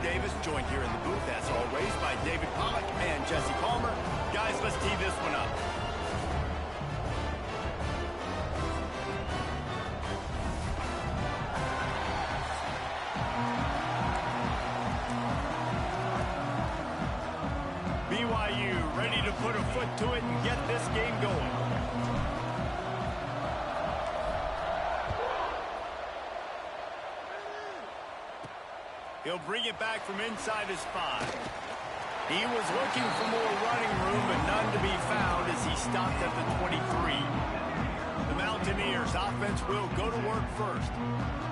Davis, joined here in the booth, as always, by David Pollock and Jesse Palmer. Guys, let's tee this one up. BYU ready to put a foot to it and get this game going. He'll bring it back from inside his 5. He was looking for more running room, but none to be found as he stopped at the 23. The Mountaineers offense will go to work first.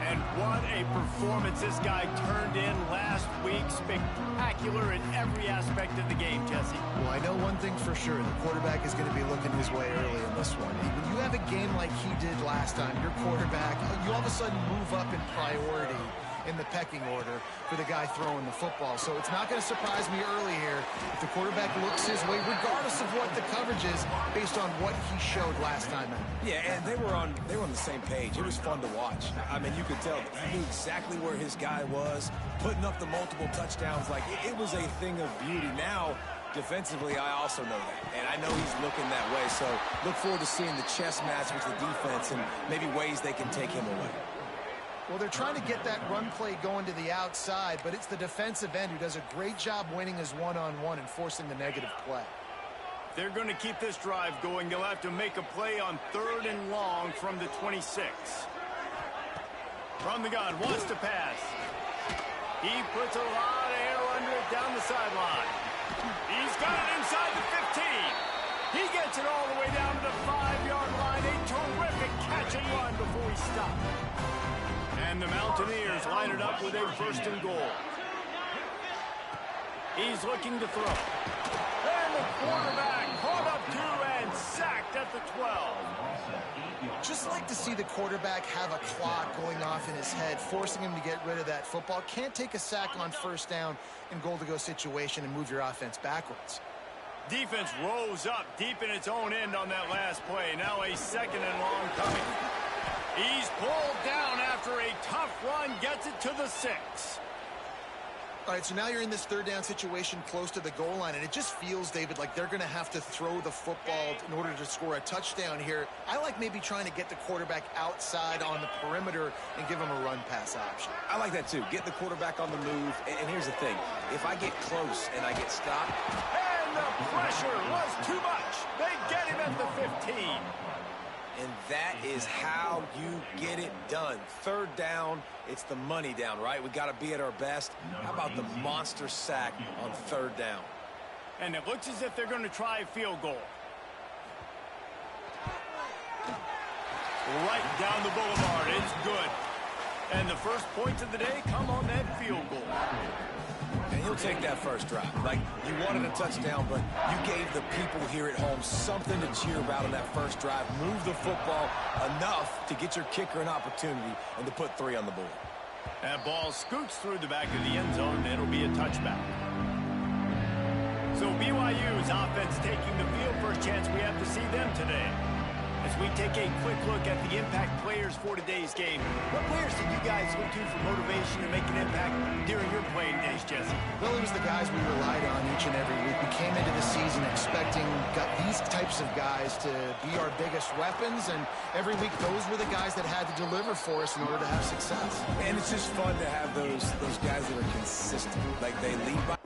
And what a performance this guy turned in last week. Spectacular in every aspect of the game, Jesse. Well, I know one thing for sure. The quarterback is going to be looking his way early in this one. When you have a game like he did last time, your quarterback, you all of a sudden move up in priority in the pecking order for the guy throwing the football. So it's not going to surprise me early here if the quarterback looks his way, regardless of what the coverage is, based on what he showed last time out. Yeah, and they were on the same page. It was fun to watch. I mean, you could tell that he knew exactly where his guy was, putting up the multiple touchdowns. Like, it was a thing of beauty. Now, defensively, I also know that, and I know he's looking that way. So look forward to seeing the chess match with the defense and maybe ways they can take him away. Well, they're trying to get that run play going to the outside, but it's the defensive end who does a great job winning his one-on-one and forcing the negative play. They're going to keep this drive going. They'll have to make a play on 3rd and long from the 26. From the gun, wants to pass. He puts a lot of air under it down the sideline. He's got it inside the 15. He gets it all the way down to the 5-yard line. A terrific catch and run before he stopped. And the Mountaineers line it up with a 1st and goal. He's looking to throw. And the quarterback caught up to and sacked at the 12. Just like to see the quarterback have a clock going off in his head, forcing him to get rid of that football. Can't take a sack on 1st down in goal-to-go situation and move your offense backwards. Defense rose up deep in its own end on that last play. Now a 2nd and long coming. He's pulled down after a tough run, gets it to the 6. All right, so now you're in this 3rd down situation close to the goal line, and it just feels, David, like they're going to have to throw the football in order to score a touchdown here. I like maybe trying to get the quarterback outside on the perimeter and give him a run-pass option. I like that, too. Get the quarterback on the move. And here's the thing. If I get close and I get stopped... And the pressure was too much. They get him at the 15. And that is how you get it done. 3rd down, it's the money down, right? We got to be at our best. How about the monster sack on 3rd down? And it looks as if they're going to try a field goal. Right down the boulevard. It's good. And the first points of the day come on that field goal. And you'll take that first drive. Like, you wanted a touchdown, but you gave the people here at home something to cheer about on that first drive. Move the football enough to get your kicker an opportunity and to put 3 on the board. That ball scoots through the back of the end zone, and it'll be a touchback. So BYU's offense taking the field. First chance we have to see them today. As we take a quick look at the impact players for today's game, what players did you guys look to for motivation to make an impact during your playing days, Jesse? Well, it was the guys we relied on each and every week. We came into the season expecting these types of guys to be our biggest weapons, and every week those were the guys that had to deliver for us in order to have success. And it's just fun to have those guys that are consistent. Like, they lead by...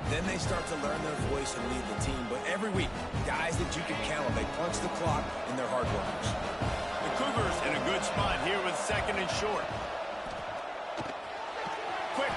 Then they start to learn their voice and lead the team. But every week, guys that you can count on, they punch the clock and they're hard workers. The Cougars in a good spot here with 2nd and short. Quick.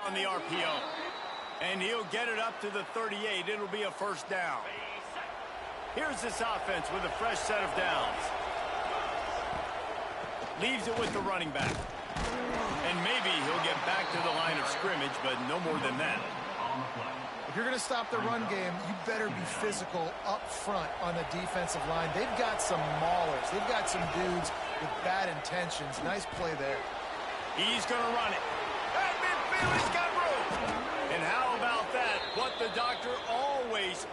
On the RPO. And he'll get it up to the 38. It'll be a first down. Here's this offense with a fresh set of downs. Leaves it with the running back. And maybe he'll get back to the line of scrimmage, but no more than that. If you're going to stop the run game, you better be physical up front on the defensive line. They've got some maulers. They've got some dudes with bad intentions. Nice play there. He's going to run it. At midfield, he's got room. And how about that? What the doctor always...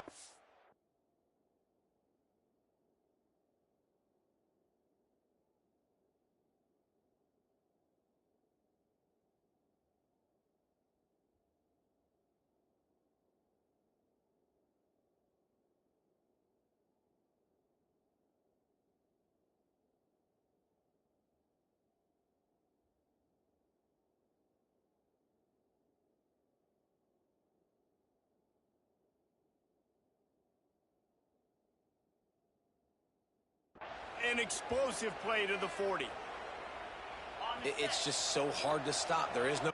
An explosive play to the 40. It's just so hard to stop. There is no...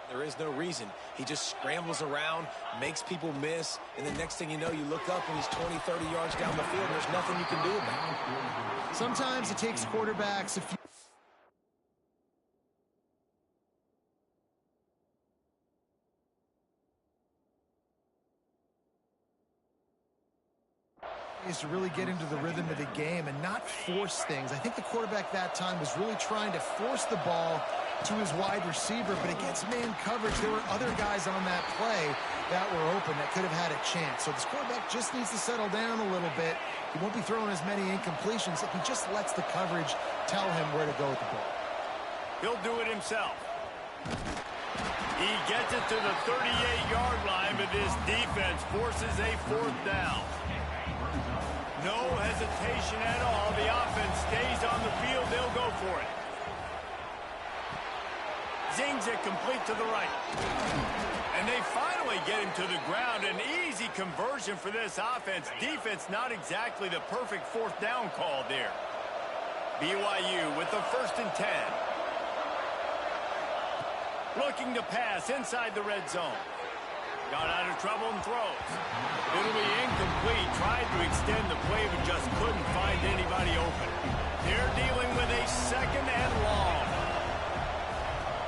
There is no reason. He just scrambles around, makes people miss, and the next thing you know, you look up and he's 20, 30 yards down the field, and there's nothing you can do about it. Sometimes it takes quarterbacks a few... is to really get into the rhythm of the game and not force things. I think the quarterback that time was really trying to force the ball to his wide receiver, but against man coverage, there were other guys on that play that were open that could have had a chance. So this quarterback just needs to settle down a little bit. He won't be throwing as many incompletions if he just lets the coverage tell him where to go with the ball. He'll do it himself. He gets it to the 38-yard line, but this defense forces a fourth down. No hesitation at all. The offense stays on the field. They'll go for it. Zings it complete to the right. And they finally get him to the ground. An easy conversion for this offense. Defense not exactly the perfect fourth down call there. BYU with the 1st and 10. Looking to pass inside the red zone. Got out of trouble and throws. It'll be incomplete. Tried to extend the play, but just couldn't find anybody open. They're dealing with a 2nd and long.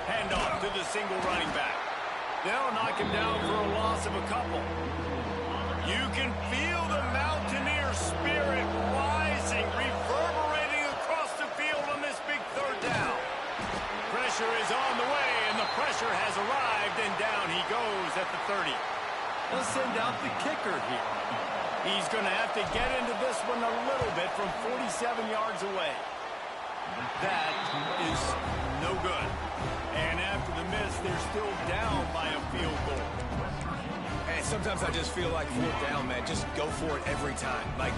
Handoff to the single running back. They'll knock him down for a loss of a couple. You can feel the Mountaineer spirit rising, reverberating across the field on this big 3rd down. Pressure is on the way, and the pressure has arrived, and down he goes at the 30. They'll send out the kicker here. He's going to have to get into this one a little bit from 47 yards away. That is no good. And after the miss, they're still down by a field goal. And sometimes I just feel like 4th down, man. Just go for it every time. Like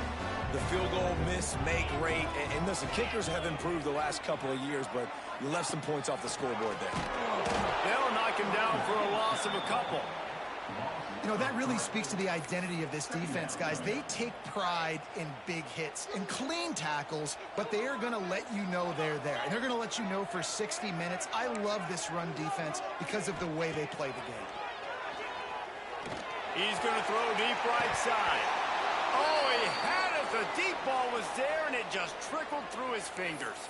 the field goal miss, make rate. And listen, kickers have improved the last couple of years, but you left some points off the scoreboard there. They'll knock him down for a loss of a couple. You know, that really speaks to the identity of this defense, guys. They take pride in big hits and clean tackles, but they are going to let you know they're there. And they're going to let you know for 60 minutes. I love this run defense because of the way they play the game. He's going to throw deep right side. Oh, he had it. The deep ball was there, and it just trickled through his fingers.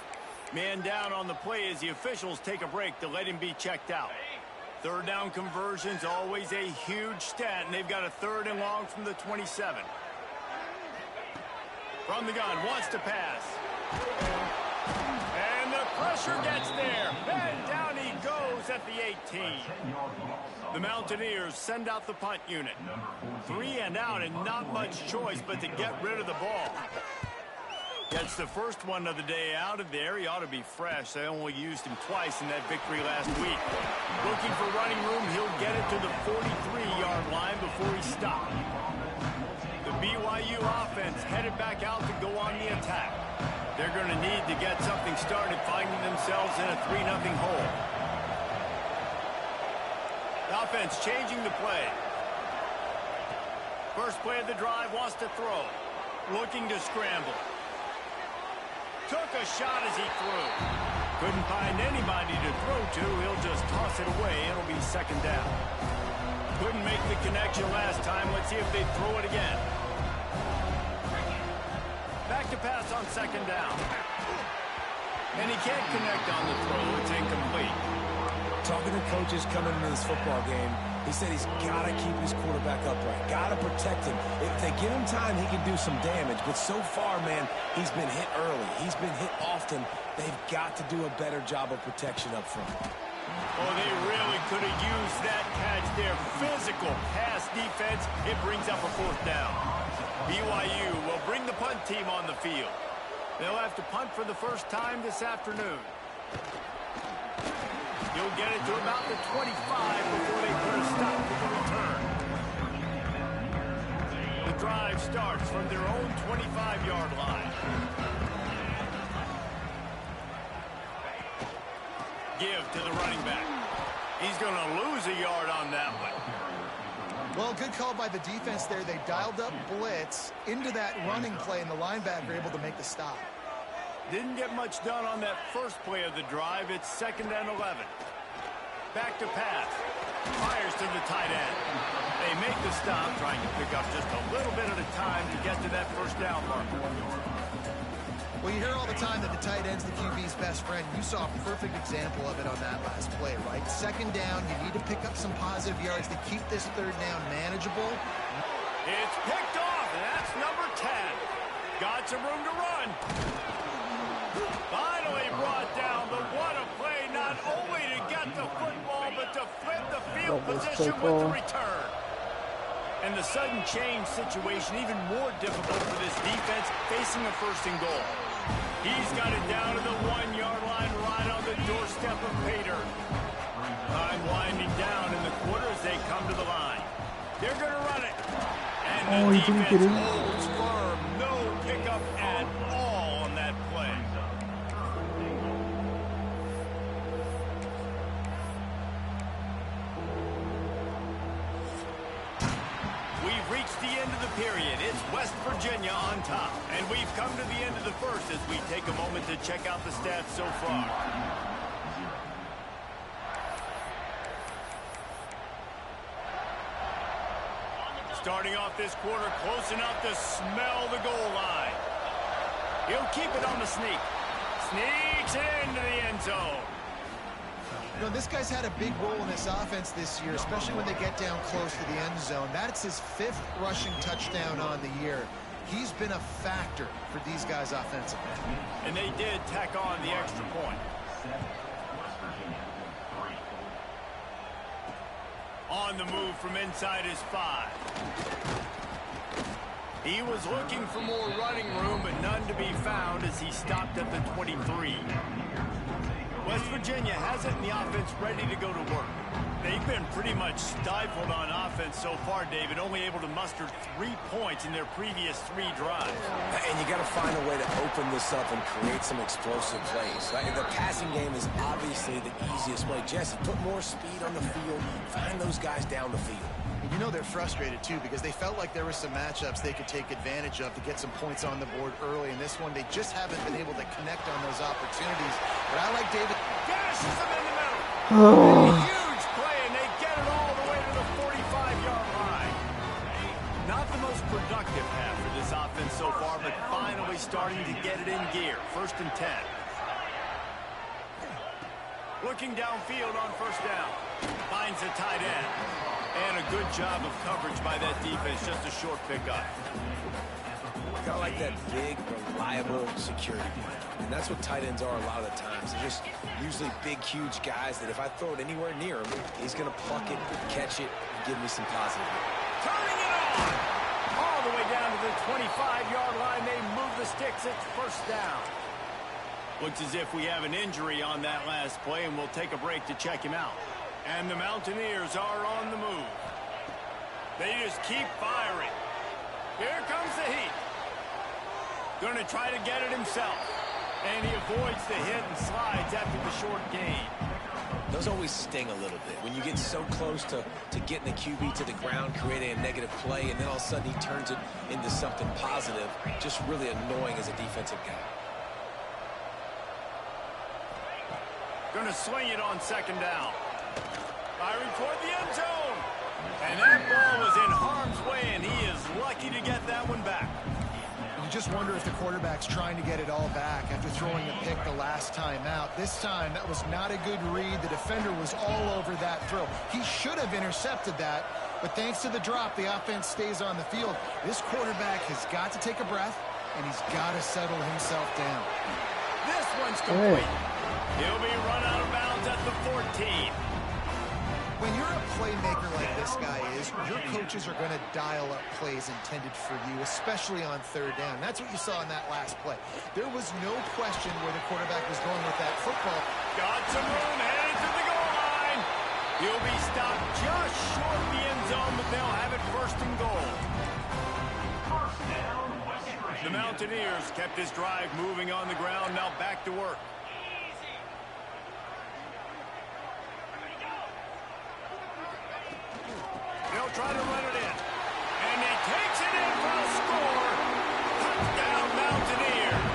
Man down on the play as the officials take a break to let him be checked out. Third down conversion's always a huge stat, and they've got a 3rd and long from the 27. From the gun, wants to pass. And the pressure gets there. And down he goes at the 18. The Mountaineers send out the punt unit. 3 and out and not much choice but to get rid of the ball. Gets the first one of the day out of there. He ought to be fresh. They only used him twice in that victory last week. Looking for running room. He'll get it to the 43-yard line before he stopped. The BYU offense headed back out to go on the attack. They're going to need to get something started, finding themselves in a 3-0 hole. The offense changing the play. First play of the drive, wants to throw. Looking to scramble. Took a shot as he threw. Couldn't find anybody to throw to. He'll just toss it away. It'll be 2nd down. Couldn't make the connection last time. Let's see if they throw it again. Back to pass on 2nd down. And he can't connect on the throw. It's incomplete. Talking to coaches coming into this football game, he said he's got to keep his quarterback upright, got to protect him. If they give him time, he can do some damage. But so far, man, he's been hit early. He's been hit often. They've got to do a better job of protection up front. Oh, they really could have used that catch there. Physical pass defense. It brings up a 4th down. BYU will bring the punt team on the field. They'll have to punt for the first time this afternoon. He'll get it to about the 25 before they put a stop to the return. The drive starts from their own 25-yard line. Give to the running back. He's going to lose a yard on that one. Well, good call by the defense there. They dialed up blitz into that running play, and the linebacker able to make the stop. Didn't get much done on that first play of the drive. It's 2nd and 11. Back to pass. Fires to the tight end. They make the stop, trying to pick up just a little bit at a time to get to that 1st down marker. Well, you hear all the time that the tight end's the QB's best friend. You saw a perfect example of it on that last play, right? 2nd down, you need to pick up some positive yards to keep this 3rd down manageable. It's picked off, and that's number 10. Got some room to run. Finally brought down, but what a play, not only to get the football, but to flip the field position with the return. And the sudden change situation even more difficult for this defense facing a 1st and goal. He's got it down to the 1-yard line right on the doorstep of Pater. Time winding down in the quarter as they come to the line. They're going to run it. And the defense holds firm. No pickup at all on that play. We've reached the end of the period. It's West Virginia on top. And we've come to the end of the first as we take a moment to check out the stats so far. Starting off this quarter, close enough to smell the goal line. He'll keep it on the sneak. Sneaks it into the end zone. You know, this guy's had a big role in this offense this year, especially when they get down close to the end zone. That's his 5th rushing touchdown on the year. He's been a factor for these guys offensively. And they did tack on the extra point. On the move from inside his 5. He was looking for more running room, but none to be found as he stopped at the 23. West Virginia has it in the offense ready to go to work. They've been pretty much stifled on offense so far, David, only able to muster 3 points in their previous 3 drives. And you got to find a way to open this up and create some explosive plays. The passing game is obviously the easiest way. Jesse, put more speed on the field, find those guys down the field. You know they're frustrated, too, because they felt like there were some matchups they could take advantage of to get some points on the board early. In this one, they just haven't been able to connect on those opportunities. But I like David. Gashes them in the middle. Huge play, and they get it all the way to the 45-yard line. Not the most productive half for this offense so far, but finally starting to get it in gear. 1st and 10. Looking downfield on first down. Finds a tight end. And a good job of coverage by that defense. Just a short pickup. Kind of like that big, reliable security blanket. And that's what tight ends are a lot of the times. They're just usually big, huge guys that if I throw it anywhere near him, he's going to pluck it, catch it, and give me some positive. Turning it on! All the way down to the 25-yard line. They move the sticks. It's first down. Looks as if we have an injury on that last play, and we'll take a break to check him out. And the Mountaineers are on the move. They just keep firing. Here comes the heat. Going to try to get it himself. And he avoids the hit and slides after the short gain. Those always sting a little bit. When you get so close to getting the QB to the ground, creating a negative play, and then all of a sudden he turns it into something positive, just really annoying as a defensive guy. Going to swing it on second down. Firing toward the end zone. And that ball was in harm's way, and he is lucky to get that one back. You just wonder if the quarterback's trying to get it all back after throwing the pick the last time out. This time, that was not a good read. The defender was all over that throw. He should have intercepted that, but thanks to the drop, the offense stays on the field. This quarterback has got to take a breath, and he's got to settle himself down. This one's complete. He'll be run out of bounds at the 14. When you're a playmaker like this guy is, your coaches are going to dial up plays intended for you, especially on third down. That's what you saw in that last play. There was no question where the quarterback was going with that football. Got some room, headed to the goal line. He'll be stopped just short of the end zone, but they'll have it first and goal. The Mountaineers kept this drive moving on the ground, now back to work. They'll try to run it in. And he takes it in for a score. Touchdown, Mountaineers.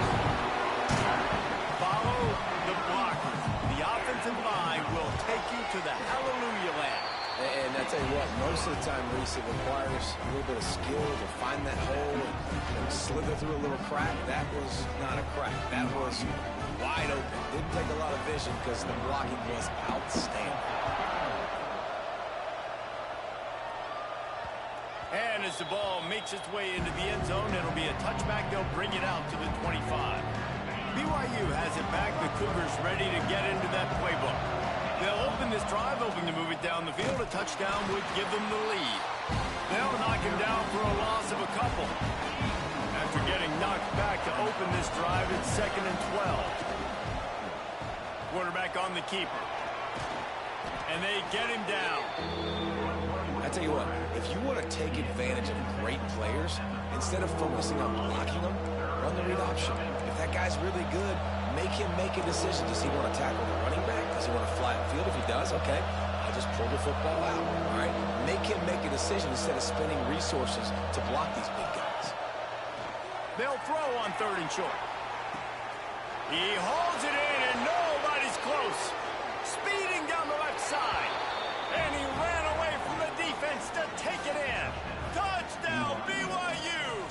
Follow the blockers. The offensive line will take you to the hallelujah land. And I tell you what, most of the time, Reese, it requires a little bit of skill to find that hole and slither through a little crack. That was not a crack. That was wide open. Didn't take a lot of vision because the blocking was outstanding. And as the ball makes its way into the end zone, it'll be a touchback. They'll bring it out to the 25. BYU has it back. The Cougars ready to get into that playbook. They'll open this drive, hoping to move it down the field. A touchdown would give them the lead. They'll knock him down for a loss of a couple. After getting knocked back to open this drive, it's 2nd and 12. Quarterback on the keeper. And they get him down. I tell you what, if you want to take advantage of great players, instead of focusing on blocking them, run the read option. If that guy's really good, make him make a decision. Does he want to tackle the running back? Does he want to fly upfield? If he does, okay, I'll just pull the football out. All right, make him make a decision instead of spending resources to block these big guys. They'll throw on 3rd and short. He holds it in, and nobody's close. Speeding down the left side. And he ran away from the defense to take it in. Touchdown, BYU!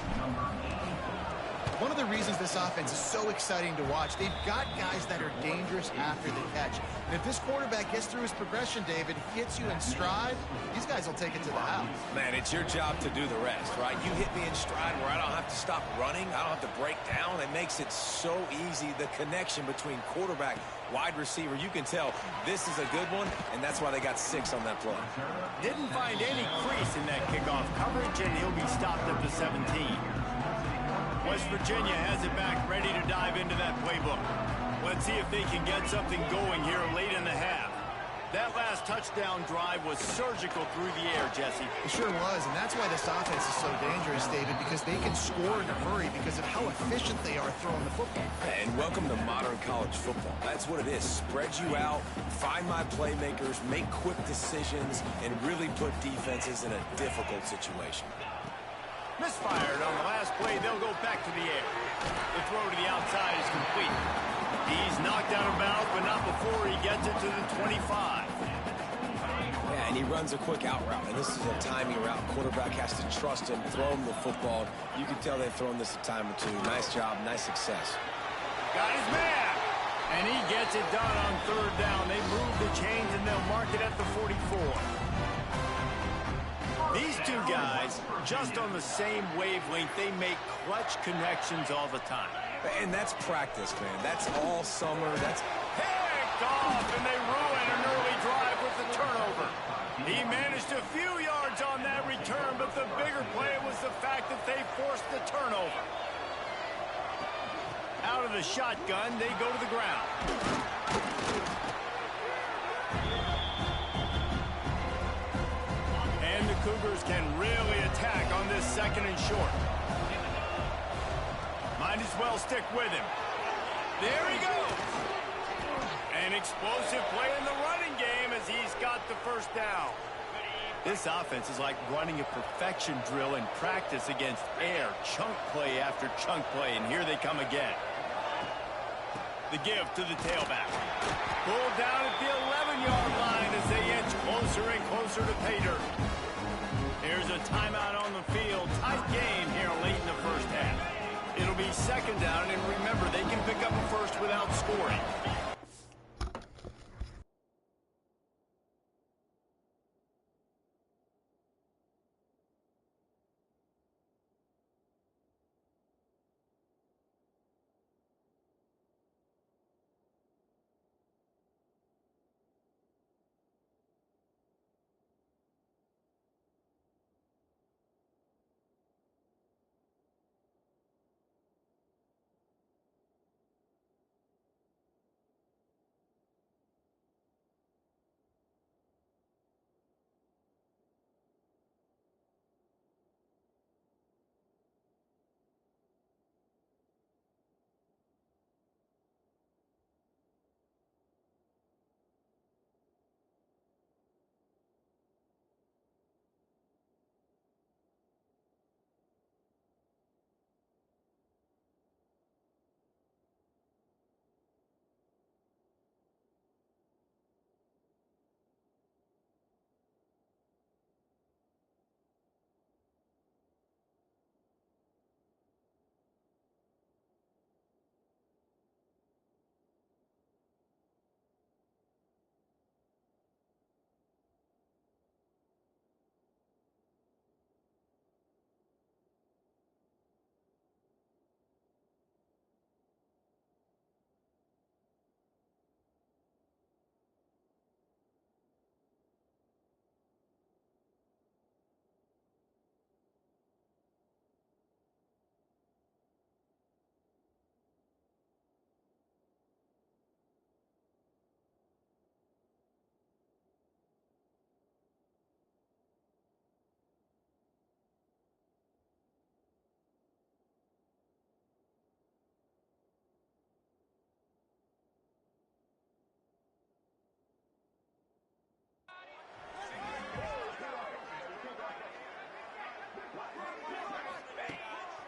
One of the reasons this offense is so exciting to watch, they've got guys that are dangerous after the catch. And if this quarterback gets through his progression, David, hits you in stride, these guys will take it to the house. Man, it's your job to do the rest, right? You hit me in stride where I don't have to stop running. I don't have to break down. It makes it so easy, the connection between quarterback, wide receiver. You can tell this is a good one, and that's why they got 6 on that play. Didn't find any crease in that kickoff coverage, and he'll be stopped at the 17. West Virginia has it back, ready to dive into that playbook. Let's see if they can get something going here late in the half. That last touchdown drive was surgical through the air, Jesse. It sure was, and that's why this offense is so dangerous, David, because they can score in a hurry because of how efficient they are throwing the football. And welcome to modern college football. That's what it is. Spread you out, find my playmakers, make quick decisions, and really put defenses in a difficult situation. Misfired on the last play. They'll go back to the air. The throw to the outside is complete. He's knocked out of bounds, but not before he gets it to the 25. Yeah, and he runs a quick out route, and this is a timing route. Quarterback has to trust him, throw him the football. You can tell they've thrown this a time or two. Nice job, nice success. Got his man. And he gets it done on third down. They move the chains, and they'll mark it at the 44. These two guys, just on the same wavelength, they make clutch connections all the time. And that's practice, man. That's all summer. That's picked off, and they ruin an early drive with the turnover. He managed a few yards on that return, but the bigger play was the fact that they forced the turnover. Out of the shotgun, they go to the ground. And the Cougars can really attack on this second and short. Might as well stick with him. There he goes. An explosive play in the running game as he's got the first down. This offense is like running a perfection drill in practice against air. Chunk play after chunk play, and here they come again. The give to the tailback. Pulled down at the 11-yard line as they inch closer and closer to pay dirt. Here's a timeout on the field. Tight game here late in the first half. It'll be second down, and remember, they can pick up a first without scoring.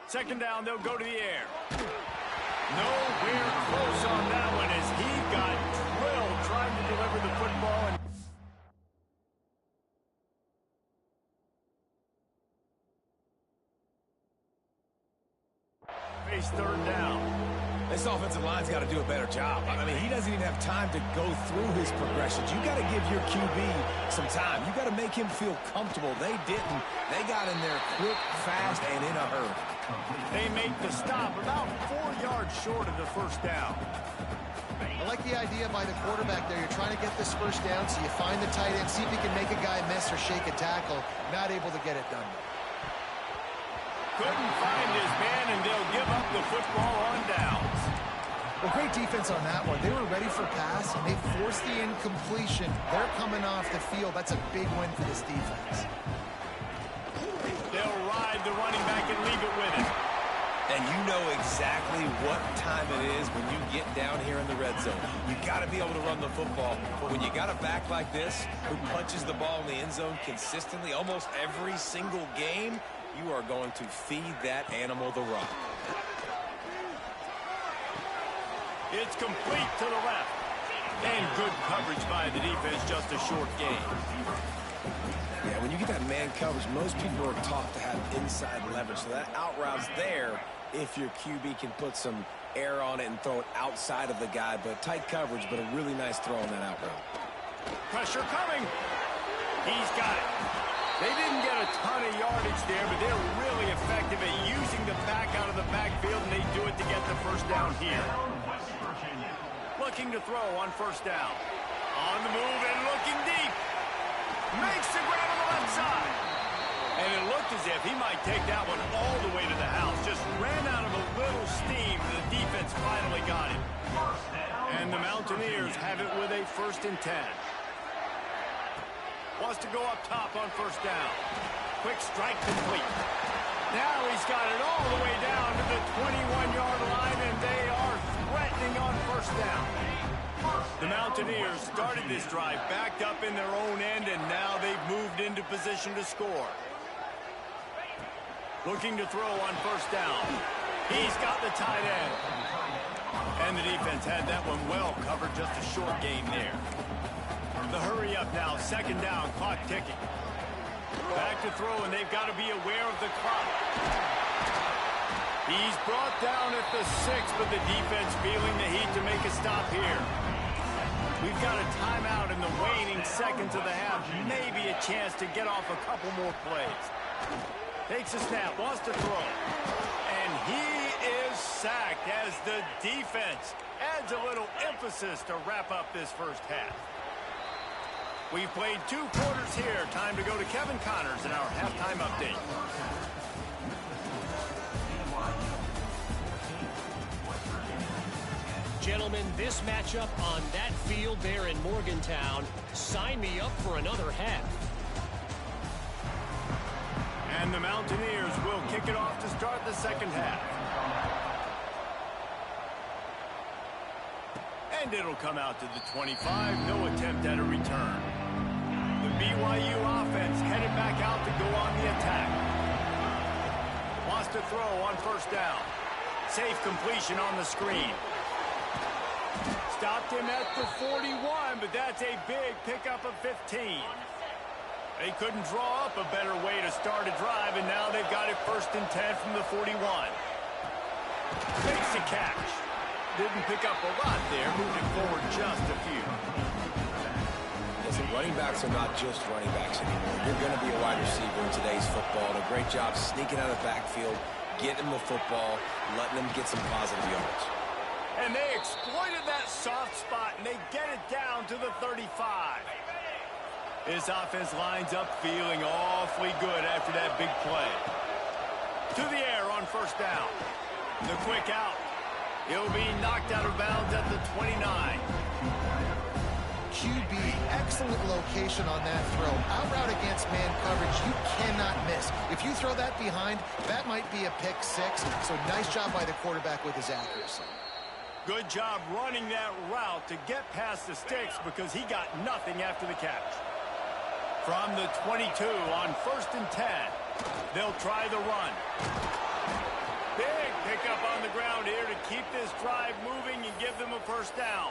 Second down, they'll go to the air. Nowhere close on that one as he got drilled trying to deliver the football. And face third down. This offensive line's got to do a better job. I mean, he doesn't even have time to go through his progressions. You got to give your QB some time. You got to make him feel comfortable. They didn't. They got in there quick, fast, and in a hurry. They make the stop about 4 yards short of the first down. I like the idea by the quarterback there. You're trying to get this first down, so you find the tight end, see if he can make a guy miss or shake a tackle. Not able to get it done. Couldn't find his man, and they'll give up the football on downs. Well, great defense on that one. They were ready for pass, and they forced the incompletion. They're coming off the field. That's a big win for this defense. They'll ride the running back and leave it with him. And you know exactly what time it is when you get down here in the red zone. You got to be able to run the football. But when you got a back like this who punches the ball in the end zone consistently almost every single game, you are going to feed that animal the rock. It's complete to the left. And good coverage by the defense, just a short game. Yeah, when you get that man coverage, most people are taught to have inside leverage. So that out route's there if your QB can put some air on it and throw it outside of the guy, but tight coverage, but a really nice throw on that out route. Pressure coming. He's got it. They didn't get a ton of yardage there, but they're really effective at using the back out of the backfield, and they do it to get the first down here. Looking to throw on first down. On the move and looking deep. Makes the grab on the left side. And it looked as if he might take that one all the way to the house. Just ran out of a little steam. The defense finally got him. And the Mountaineers have it with a 1st and 10. Wants to go up top on first down. Quick strike complete. Now he's got it all the way down to the 21-yard line, and they are threatening on first down. The Mountaineers started this drive backed up in their own end, and now they've moved into position to score. Looking to throw on first down. He's got the tight end. And the defense had that one well covered, just a short gain there. The hurry up now, 2nd down, clock ticking. Back to throw, and they've got to be aware of the clock. He's brought down at the 6, but the defense feeling the heat to make a stop here. We've got a timeout in the waning seconds of the half. Maybe a chance to get off a couple more plays. Takes a snap, wants to throw. And he is sacked as the defense adds a little emphasis to wrap up this first half. We've played 2 quarters here. Time to go to Kevin Connors in our halftime update. Gentlemen, this matchup on that field there in Morgantown, sign me up for another half. And the Mountaineers will kick it off to start the second half. And it'll come out to the 25. No attempt at a return. The BYU offense headed back out to go on the attack. Wants to throw on first down. Safe completion on the screen. Stopped him at the 41, but that's a big pickup of 15. They couldn't draw up a better way to start a drive, and now they've got it 1st and 10 from the 41. Makes the catch. Didn't pick up a lot there, moving forward just a few. Listen, running backs are not just running backs anymore. You're going to be a wide receiver in today's football. And a great job sneaking out of the backfield, getting them the football, letting them get some positive yards. And they exploited that soft spot, and they get it down to the 35. This offense lines up feeling awfully good after that big play. To the air on first down. The quick out. He'll be knocked out of bounds at the 29. QB, excellent location on that throw. Out route against man coverage, you cannot miss. If you throw that behind, that might be a pick 6. So nice job by the quarterback with his accuracy. Good job running that route to get past the sticks because he got nothing after the catch. From the 22 on 1st and 10, they'll try the run. Big pickup on the ground here to keep this drive moving and give them a first down.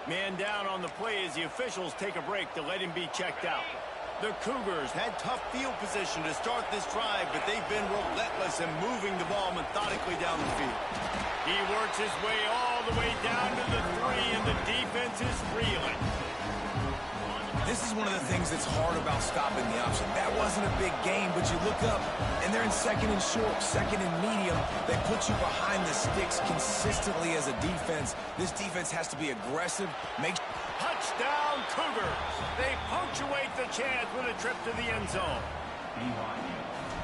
Man down on the play as the officials take a break to let him be checked out. The Cougars had tough field position to start this drive, but they've been relentless in moving the ball methodically down the field. He works his way all the way down to the 3, and the defense is reeling. This is one of the things that's hard about stopping the option. That wasn't a big gain, but you look up, and they're in 2nd and short, 2nd and medium. They put you behind the sticks consistently as a defense. This defense has to be aggressive. Touchdown, Cougars. They punctuate the chance with a trip to the end zone.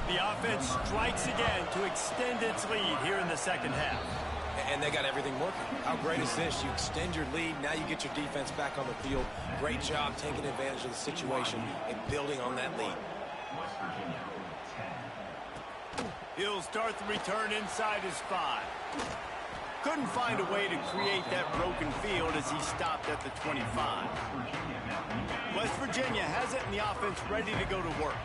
The offense strikes again to extend its lead here in the second half. And they got everything working. How great is this? You extend your lead. Now you get your defense back on the field. Great job taking advantage of the situation and building on that lead. He'll start the return inside his 5. Couldn't find a way to create that broken field as he stopped at the 25. West Virginia has it and the offense ready to go to work.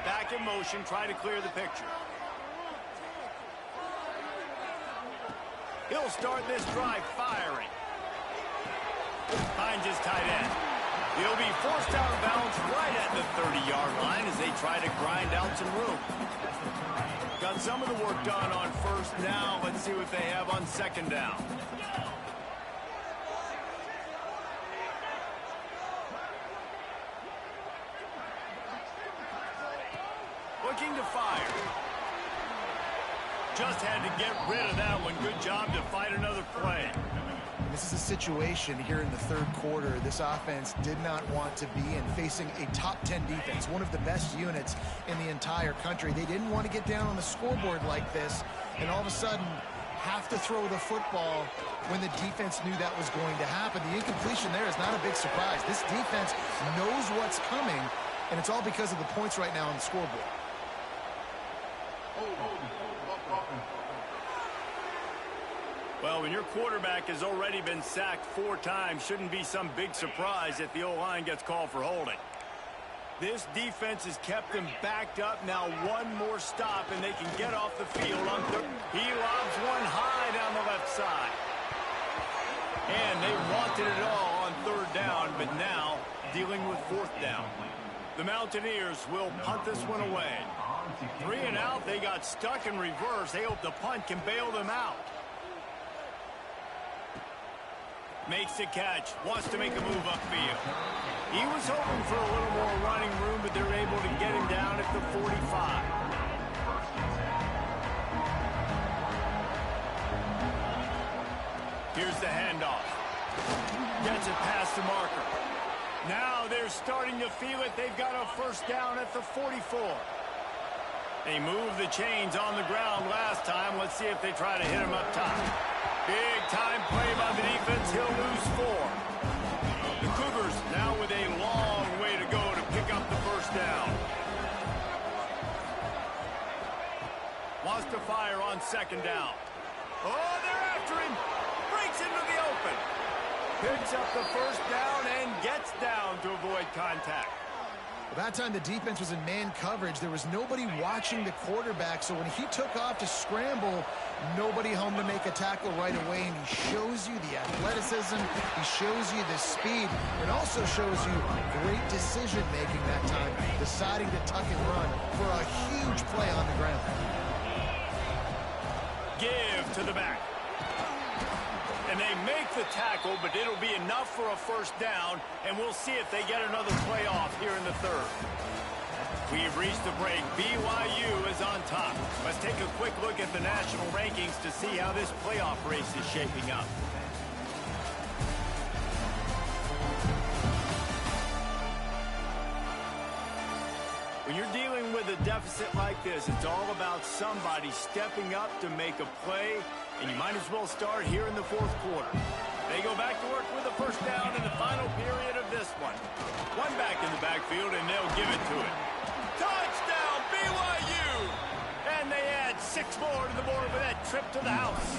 Back in motion, try to clear the picture. He'll start this drive firing. Finds his tight end. He'll be forced out of bounds right at the 30-yard line as they try to grind out some room. Got some of the work done on first. Now let's see what they have on second down. Looking to fire. Just had to get rid of that one. Good job to fight another play. This is a situation here in the third quarter this offense did not want to be in, facing a top 10 defense, one of the best units in the entire country. They didn't want to get down on the scoreboard like this and all of a sudden have to throw the football when the defense knew that was going to happen. The incompletion there is not a big surprise. This defense knows what's coming, and it's all because of the points right now on the scoreboard. Well, when your quarterback has already been sacked 4 times, shouldn't be some big surprise if the O-line gets called for holding. This defense has kept them backed up. Now one more stop, and they can get off the field on third. He lobs one high down the left side. And they wanted it all on third down, but now dealing with fourth down. The Mountaineers will punt this one away. 3 and out. They got stuck in reverse. They hope the punt can bail them out. Makes the catch, wants to make a move upfield. He was hoping for a little more running room, but they're able to get him down at the 45. Here's the handoff. Gets it past the marker. Now they're starting to feel it. They've got a first down at the 44. They moved the chains on the ground last time. Let's see if they try to hit him up top. Big time play by the defense. He'll lose 4. The Cougars now with a long way to go to pick up the first down. Wants to fire on second down. Oh, they're after him. Breaks into the open. Picks up the first down and gets down to avoid contact. Well, that time the defense was in man coverage. There was nobody watching the quarterback, so when he took off to scramble, nobody home to make a tackle right away, and he shows you the athleticism, he shows you the speed, and also shows you great decision-making that time, deciding to tuck and run for a huge play on the ground. Give to the back. And they make the tackle, but it'll be enough for a first down, and we'll see if they get another play off here in the third. We've reached the break. BYU is on top. Let's take a quick look at the national rankings to see how this playoff race is shaping up. When you're dealing with a deficit like this, it's all about somebody stepping up to make a play, and you might as well start here in the fourth quarter. They go back to work with the first down in the final period of this one. One back in the backfield, and they'll give it to it. Touchdown, BYU! And they add 6 more to the board with that trip to the house.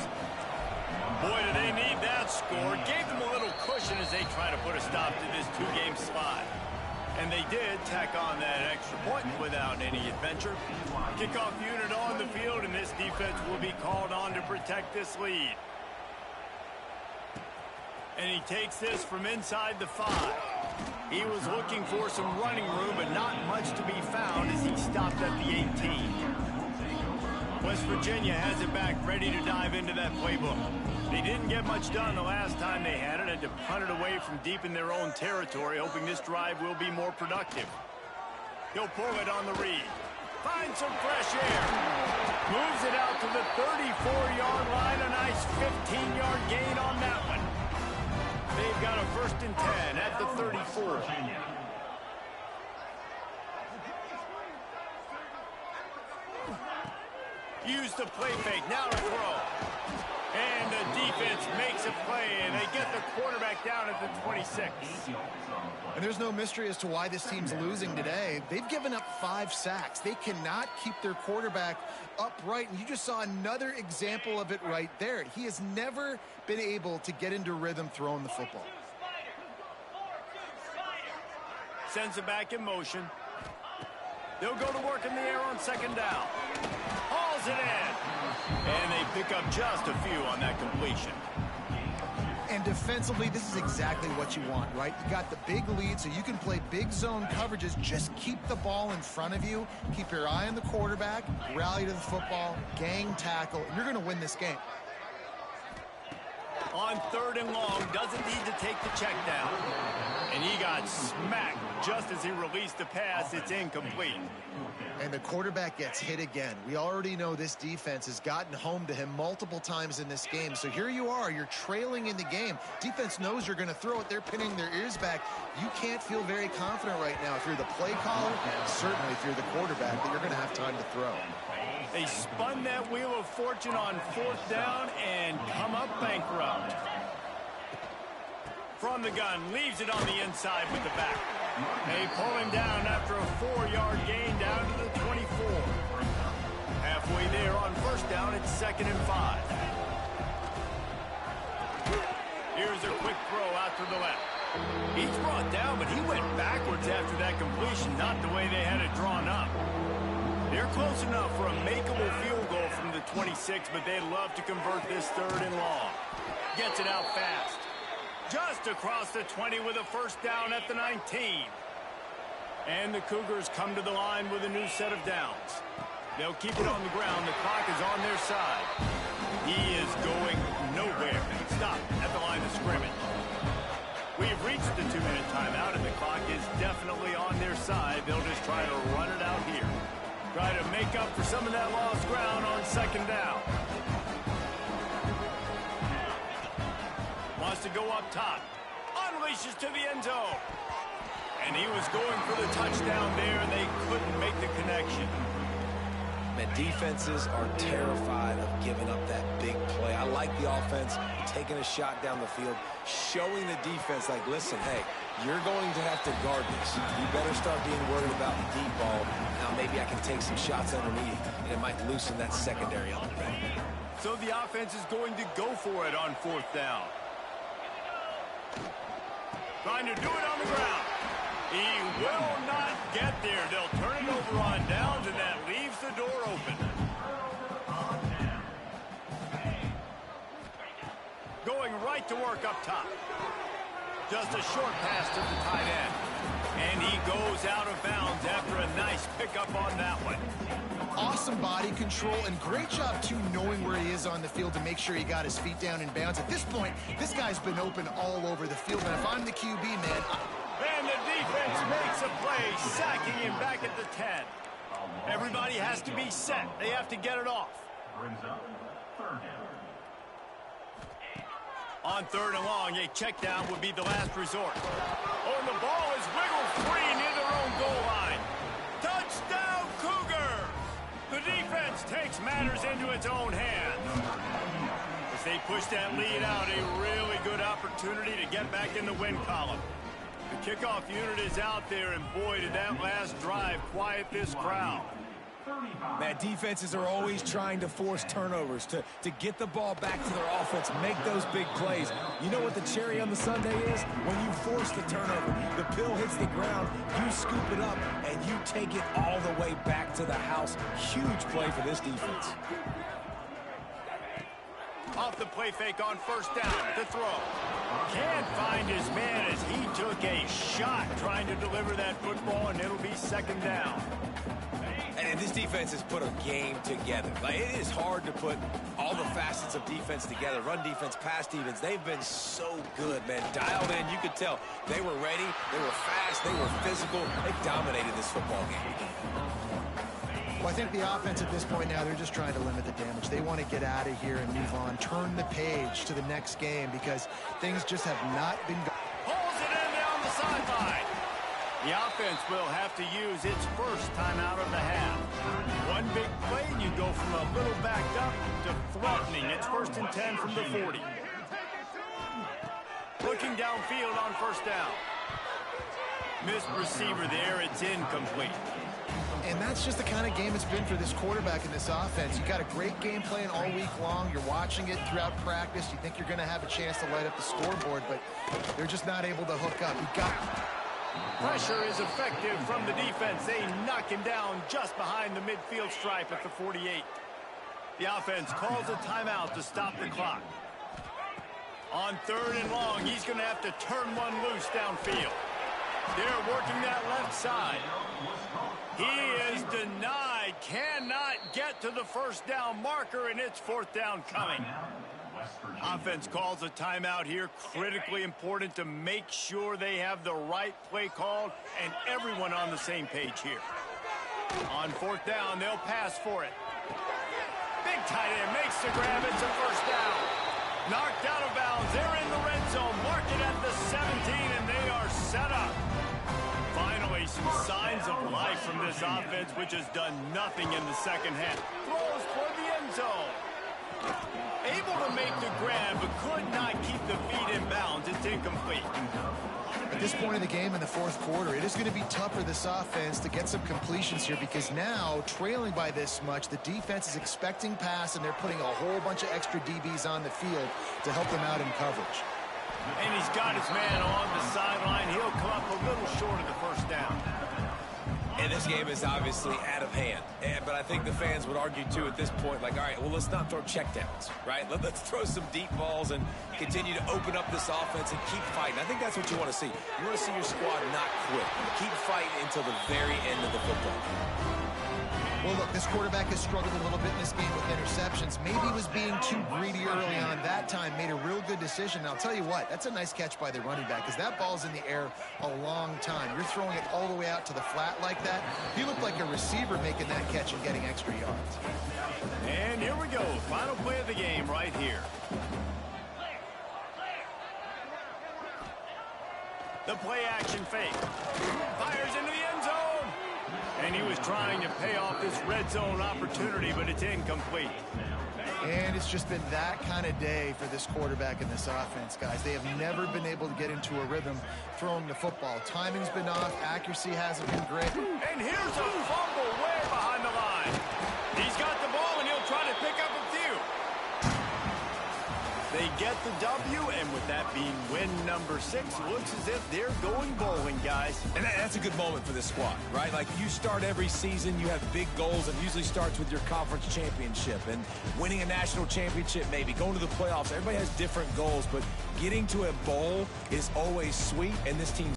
Boy, do they need that score. Gave them a little cushion as they try to put a stop to this 2-game slide. And they did tack on that extra point without any adventure. Kickoff unit on the field, and this defense will be called on to protect this lead. And he takes this from inside the 5. He was looking for some running room, but not much to be found as he stopped at the 18. West Virginia has it back, ready to dive into that playbook. They didn't get much done the last time they had it. Had to punt it away from deep in their own territory, hoping this drive will be more productive. He'll pull it on the read. Finds some fresh air. Moves it out to the 34-yard line. A nice 15-yard gain on that one. They've got a 1st and 10 at the 34. Use the play fake. Now to throw. And the defense makes a play, and they get the quarterback down at the 26. And there's no mystery as to why this team's losing today. They've given up 5 sacks. They cannot keep their quarterback upright, and you just saw another example of it right there. He has never been able to get into rhythm throwing the football. Sends it back in motion. They'll go to work in the air on second down. Hauls it in. And they pick up just a few on that completion. And defensively, this is exactly what you want, right? You got the big lead, so you can play big zone coverages. Just keep the ball in front of you. Keep your eye on the quarterback. Rally to the football. Gang tackle. And you're going to win this game. On 3rd and long, doesn't need to take the check down. And he got smacked just as he released the pass. It's incomplete. And the quarterback gets hit again. We already know this defense has gotten home to him multiple times in this game. So here you are. You're trailing in the game. Defense knows you're going to throw it. They're pinning their ears back. You can't feel very confident right now if you're the play caller, and certainly if you're the quarterback, that you're going to have time to throw. They spun that wheel of fortune on 4th down and come up bankrupt. From the gun, leaves it on the inside with the back. They pull him down after a 4-yard gain down to the 24. Halfway there on 1st down, it's 2nd and 5. Here's a quick throw out to the left. He's brought down, but he went backwards after that completion, not the way they had it drawn up. They're close enough for a makeable field goal from the 26, but they'd love to convert this 3rd and long. Gets it out fast. Just across the 20 with a 1st down at the 19. And the Cougars come to the line with a new set of downs. They'll keep it on the ground. The clock is on their side. He is going nowhere. Stop at the line of scrimmage. We've reached the 2-minute timeout, and the clock is definitely on their side. They'll just try to run it out here. Try to make up for some of that lost ground on 2nd down. Wants to go up top. Unleashes to the end zone. And he was going for the touchdown there, and they couldn't make the connection. Man, defenses are terrified of giving up that big play. I like the offense taking a shot down the field, showing the defense, like, listen, hey, you're going to have to guard this. You better start being worried about the deep ball. Now maybe I can take some shots underneath, and it might loosen that secondary a little bit. So the offense is going to go for it on 4th down. Trying to do it on the ground. He will not get there. They'll turn it over on downs, and that leaves the door open. Going right to work up top. Just a short pass to the tight end. And he goes out of bounds after a nice pickup on that one. Awesome body control, and great job, too, knowing where he is on the field to make sure he got his feet down in bounds. At this point, this guy's been open all over the field, and if I'm the QB, man... And the defense makes a play, sacking him back at the 10. Everybody has to be set. They have to get it off. On 3rd and long, a check down would be the last resort. Oh, and the ball is wiggled free near their own goal line. Touchdown, Cougar! The defense takes matters into its own hands. As they push that lead out, a really good opportunity to get back in the win column. The kickoff unit is out there, and boy, did that last drive quiet this crowd. Man, defenses are always trying to force turnovers to get the ball back to their offense, make those big plays. You know what the cherry on the sundae is? When you force the turnover, the pill hits the ground, you scoop it up, and you take it all the way back to the house. Huge play for this defense. Off the play fake on 1st down, the throw. Can't find his man as he took a shot trying to deliver that football, and it'll be 2nd down. And this defense has put a game together. Like, it is hard to put all the facets of defense together. Run defense, pass defense. They've been so good, man. Dialed in. You could tell they were ready. They were fast. They were physical. They dominated this football game. Well, I think the offense at this point now, they're just trying to limit the damage. They want to get out of here and move on, turn the page to the next game because things just have not been going. Pulls it in down the sideline. The offense will have to use its first timeout of the half. One big play, and you go from a little backed up to threatening. It's 1st and 10 from the 40. Looking downfield on 1st down. Missed receiver there. It's incomplete. And that's just the kind of game it's been for this quarterback in this offense. You got a great game plan all week long. You're watching it throughout practice. You think you're going to have a chance to light up the scoreboard, but they're just not able to hook up. Pressure is effective from the defense. They knock him down just behind the midfield stripe at the 48. The offense calls a timeout to stop the clock. On 3rd and long, he's going to have to turn one loose downfield. They're working that left side. He is denied, cannot get to the first down marker, and it's 4th down coming. Offense calls a timeout here. Critically important to make sure they have the right play called and everyone on the same page here. On 4th down, they'll pass for it. Big tight end makes the grab. It's a 1st down. Knocked out of bounds. They're in the red zone. Mark it at the 17, and they are set up. Finally, some signs of life from this offense, which has done nothing in the second half. Throws for the end zone. Able to make the grab, but could not keep the feet in bounds. It's incomplete. At this point in the game in the 4th quarter, it is going to be tough for this offense to get some completions here because now, trailing by this much, the defense is expecting pass, and they're putting a whole bunch of extra DBs on the field to help them out in coverage. And he's got his man on the sideline. He'll come up a little short of the 1st down. And this game is obviously out of hand. But I think the fans would argue, too, at this point, like, all right, well, let's not throw checkdowns, right? Let's throw some deep balls and continue to open up this offense and keep fighting. I think that's what you want to see. You want to see your squad not quit. Keep fighting until the very end of the football game. Well, look, this quarterback has struggled a little bit in this game with interceptions. Maybe he was being too greedy early on. That time made a real good decision. And I'll tell you what, that's a nice catch by the running back because that ball's in the air a long time. You're throwing it all the way out to the flat like that. He looked like a receiver making that catch and getting extra yards. And here we go. Final play of the game right here. The play action fake. Fires into the end zone. And he was trying to pay off this red zone opportunity, but it's incomplete. And it's just been that kind of day for this quarterback and this offense, guys. They have never been able to get into a rhythm throwing the football. Timing's been off. Accuracy hasn't been great. And here's a fumble way behind the line. He's got the ball, and he'll try to pick up a few. They get the W, and with that being win number 6, looks as if they're going bowling, guys. And that's a good moment for this squad, right? Like, you start every season, you have big goals. It usually starts with your conference championship and winning a national championship, maybe going to the playoffs. Everybody has different goals, but getting to a bowl is always sweet, and this team